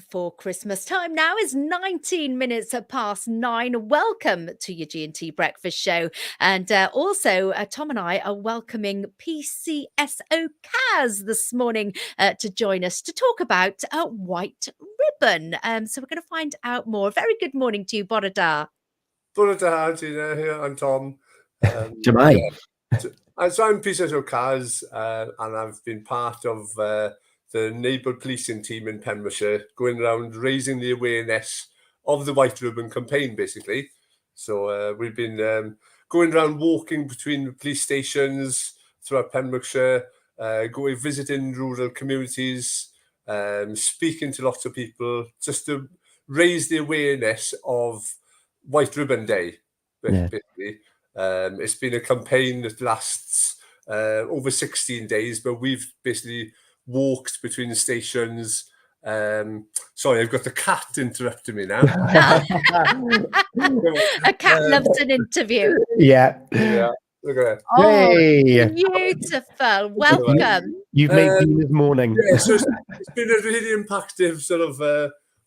For Christmas time now is 19 minutes past 9. Welcome to your G&T Breakfast Show. And also, Tom and I are welcoming PCSO Kaz this morning to join us to talk about White Ribbon. So we're going to find out more. Very good morning to you, Borada. Borada, Gina here. I'm Tom. Jamai. So I'm PCSO Kaz, and I've been part of the neighbourhood policing team in Pembrokeshire, going around raising the awareness of the White Ribbon campaign, basically. So we've been going around walking between the police stations throughout Pembrokeshire, visiting rural communities, speaking to lots of people, just to raise the awareness of White Ribbon Day, basically. It's been a campaign that lasts over 16 days, but we've basically walked between the stations. Sorry, I've got the cat interrupting me now. A cat loves an interview. Yeah. Look at that. Oh, Hey. beautiful. Welcome. You've made Gina's morning. Yeah, so it's been a really impactful sort of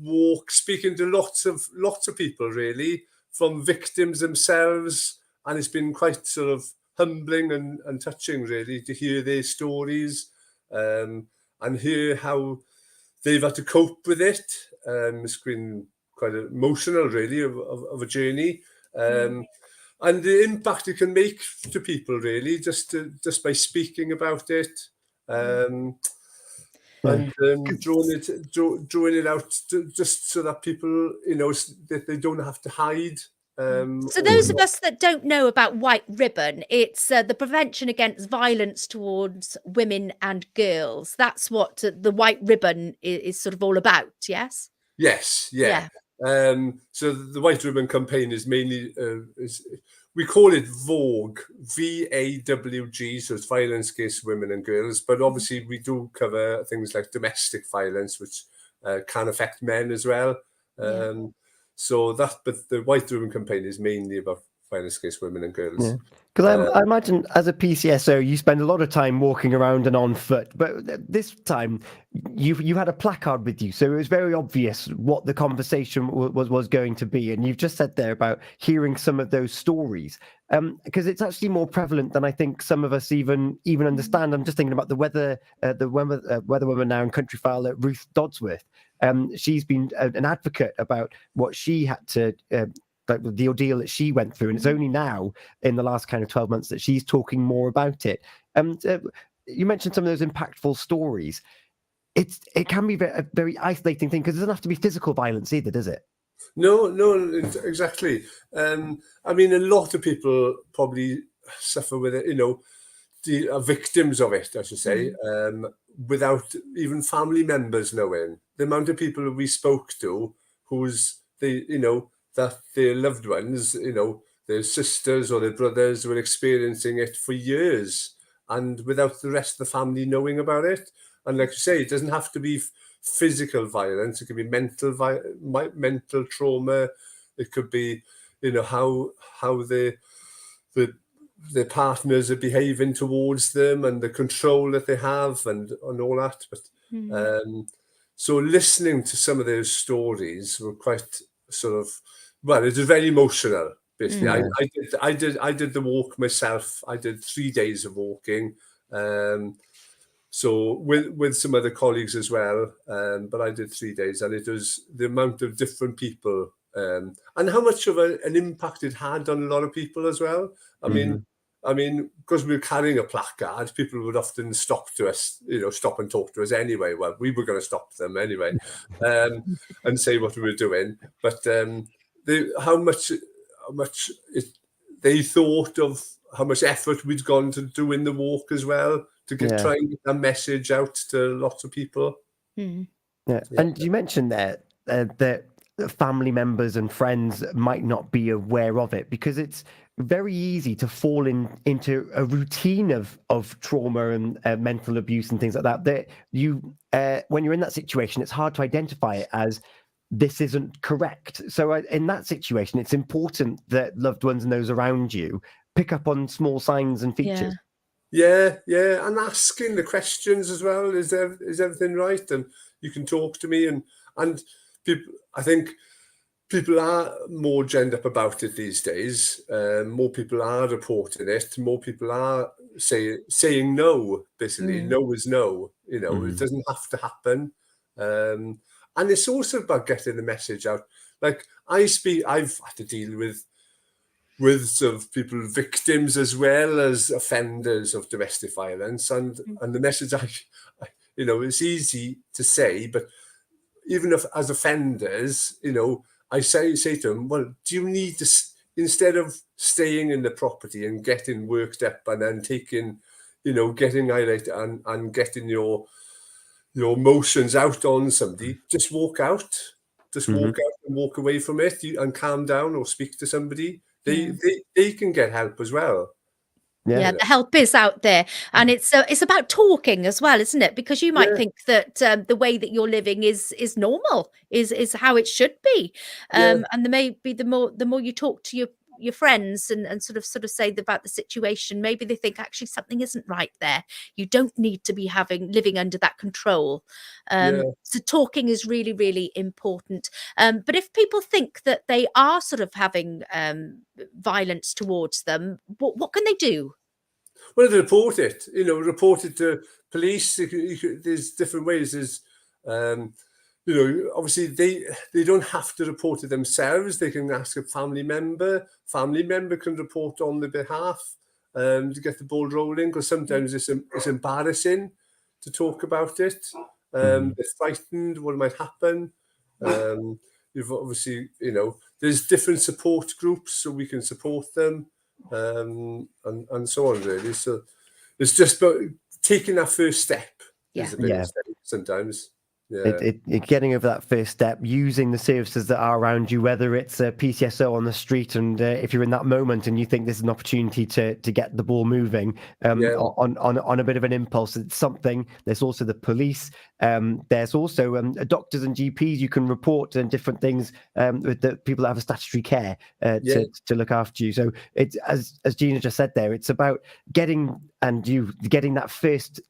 walk, speaking to lots of people, really, from victims themselves, and it's been quite sort of humbling and touching, really, to hear their stories and hear how they've had to cope with it. It's been quite emotional, really, of a journey, and the impact it can make to people, really, just by speaking about it. And drawing it out just so that people, that they don't have to hide. So those of us that don't know about White Ribbon, it's the prevention against violence towards women and girls. That's what the White Ribbon is sort of all about, yes? Yes, yeah. So the White Ribbon campaign is mainly, we call it VAWG, VAWG, so it's violence against women and girls. But obviously we do cover things like domestic violence, which can affect men as well. But the White Ribbon campaign is mainly about violence against women and girls. Because I imagine as a PCSO, you spend a lot of time walking around and on foot. But this time, you had a placard with you, so it was very obvious what the conversation was going to be. And you've just said there about hearing some of those stories, because it's actually more prevalent than I think some of us even understand. I'm just thinking about the weather woman now in Countryfile, Ruth Dodsworth. She's been an advocate about what she had to. Like the ordeal that she went through, and it's only now in the last kind of 12 months that she's talking more about it. You mentioned some of those impactful stories. It can be a very isolating thing because it doesn't have to be physical violence either, does it? No, exactly. I mean, a lot of people probably suffer with it, are victims of it, I should say, without even family members knowing. The amount of people we spoke to that their loved ones, their sisters or their brothers were experiencing it for years and without the rest of the family knowing about it. And like you say, it doesn't have to be physical violence. It could be mental trauma. It could be, how their partners are behaving towards them and the control that they have and all that. But so listening to some of those stories were quite sort of, well, it was very emotional, basically. I did the walk myself. I did 3 days of walking, so with some other colleagues as well. But I did 3 days, and it was the amount of different people and how much of an impact it had on a lot of people as well. I mean, because we were carrying a placard, people would often stop and talk to us anyway. Well, we were going to stop them anyway, and say what we were doing. But how much they thought of how much effort we'd gone to doing the walk as well to try and get that message out to lots of people. And you mentioned there that family members and friends might not be aware of it because it's very easy to fall into a routine of trauma and mental abuse and things like that. That you, when you're in that situation, it's hard to identify it as this isn't correct. So in that situation, it's important that loved ones and those around you pick up on small signs and features. Yeah, and asking the questions as well. Is everything right? And you can talk to me, and and people, I think people are more genned up about it these days. More people are reporting it. More people are saying no. Basically, no is no. It doesn't have to happen. And it's also about getting the message out. Like I've had to deal with sort of people, victims as well as offenders of domestic violence, and the message it's easy to say, but even if as offenders, I say to them, well, do you need to, instead of staying in the property and getting worked up and then taking, getting irate and getting your emotions out on somebody, just walk out. Just walk out and walk away from it and calm down or speak to somebody. They can get help as well. Yeah, the help is out there, and it's about talking as well, isn't it? Because you might think that the way that you're living is normal, is how it should be, and the more you talk to your friends and sort of say about the situation, maybe they think actually something isn't right there. You don't need to be living under that control. So talking is really, really important. But if people think that they are sort of having violence towards them, what can they do? Well, report it. Report it to police. There's different ways. There's, obviously they don't have to report it themselves. They can ask a family member. Family member can report on their behalf to get the ball rolling. Because sometimes it's embarrassing to talk about it. They're frightened what might happen. You've obviously, there's different support groups, so we can support them. And so on, really. So it's just about taking that first step. Is a big step sometimes. Getting over that first step, using the services that are around you, whether it's a PCSO on the street, and if you're in that moment and you think this is an opportunity to get the ball moving on a bit of an impulse, it's something. There's also the police. There's also doctors and GPs you can report and different things with the people that have a statutory care to look after you. So it's as Gina just said there, it's about getting that first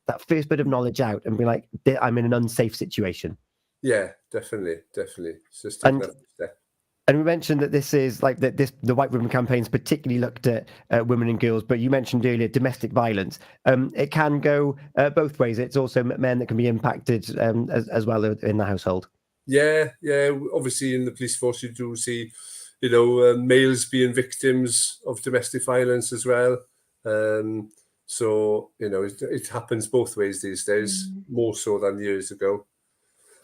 bit of knowledge out and be like, I'm in an unsafe situation. Yeah, definitely. It's just taking that step. And we mentioned that this is like the White Ribbon campaign's particularly looked at women and girls, but you mentioned earlier domestic violence. It can go both ways. It's also men that can be impacted as well in the household. Yeah. Obviously, in the police force, you do see, males being victims of domestic violence as well. So it happens both ways these days, more so than years ago.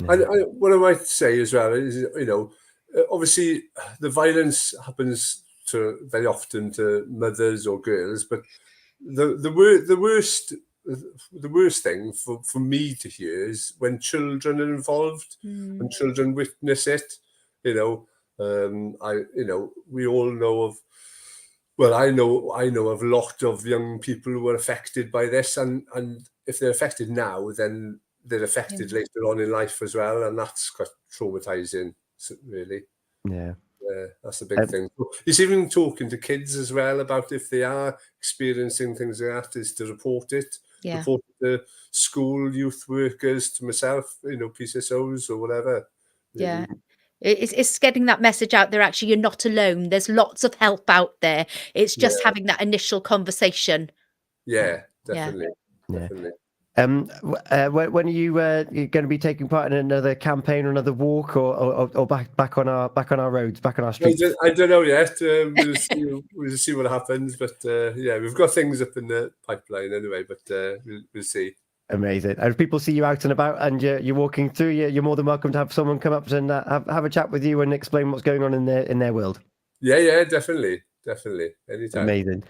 And what I might say as well is, obviously the violence happens very often to mothers or girls, but the worst thing for me to hear is when children are involved and children witness it. We all know of. Well, I know of a lot of young people who are affected by this, and if they're affected now, then they're affected later on in life as well, and that's quite traumatizing, really. Yeah, that's a big thing. It's even talking to kids as well about if they are experiencing things like that, is to report it. Report it to school, youth workers, to myself, PCSOs or whatever. Yeah. It's getting that message out there. Actually, you're not alone. There's lots of help out there. It's just having that initial conversation. Yeah, definitely. Definitely. When are you going to be taking part in another campaign or another walk, or back on our roads, back on our streets? I don't know yet. We'll see what happens. But we've got things up in the pipeline anyway. But we'll see. Amazing. And if people see you out and about and you're walking through, you're more than welcome to have someone come up and have a chat with you and explain what's going on in their world. Yeah, definitely. Anytime. Amazing.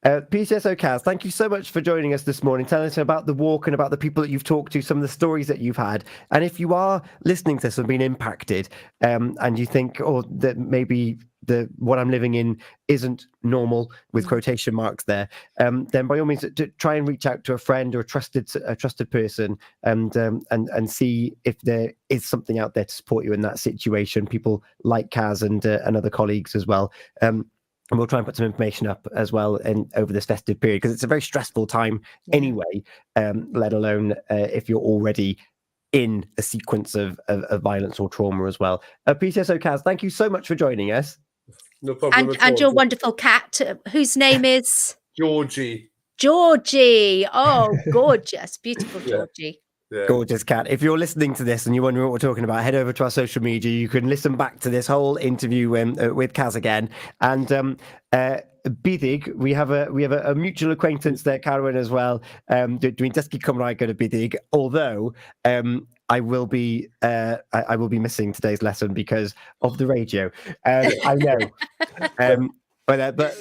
PCSO Kaz, thank you so much for joining us this morning, telling us about the walk and about the people that you've talked to, some of the stories that you've had. And if you are listening to this and being impacted, and you think, that maybe what I'm living in isn't normal, with quotation marks there, then by all means, try and reach out to a friend or a trusted person, and see if there is something out there to support you in that situation. People like Kaz and other colleagues as well. And we'll try and put some information up as well over this festive period, because it's a very stressful time anyway, let alone if you're already in a sequence of violence or trauma as well. PCSO Kaz, thank you so much for joining us. No problem at all. And your wonderful cat, whose name is Georgie. Georgie. Oh, gorgeous, beautiful Yeah. Georgie. Yeah. Gorgeous cat. If you're listening to this and you're wondering what we're talking about, head over to our social media. You can listen back to this whole interview with Kaz again. And Bidig, we have a mutual acquaintance there, Carwyn, as well. Dwi'n dysgu Cymraeg gyda Bidig, although I will be missing today's lesson because of the radio. I know. But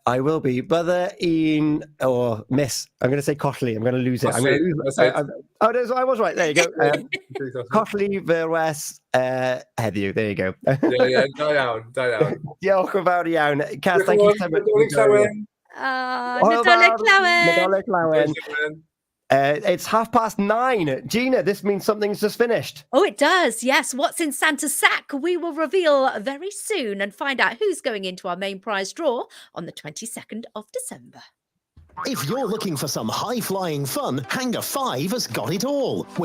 I will be. Brother Ian or Miss, I'm going to say Colli. I'm going to lose it. I'm going to lose it. I was right. There you go. Colli Verwes heddiw. There you go. Yeah, da iawn. Diolch yn fawr iawn. Kaz, thank you so much. Nadolig Llawen. It's 9:30. Gina, this means something's just finished. Oh, it does. Yes. What's in Santa's sack? We will reveal very soon and find out who's going into our main prize draw on the 22nd of December. If you're looking for some high-flying fun, Hangar 5 has got it all.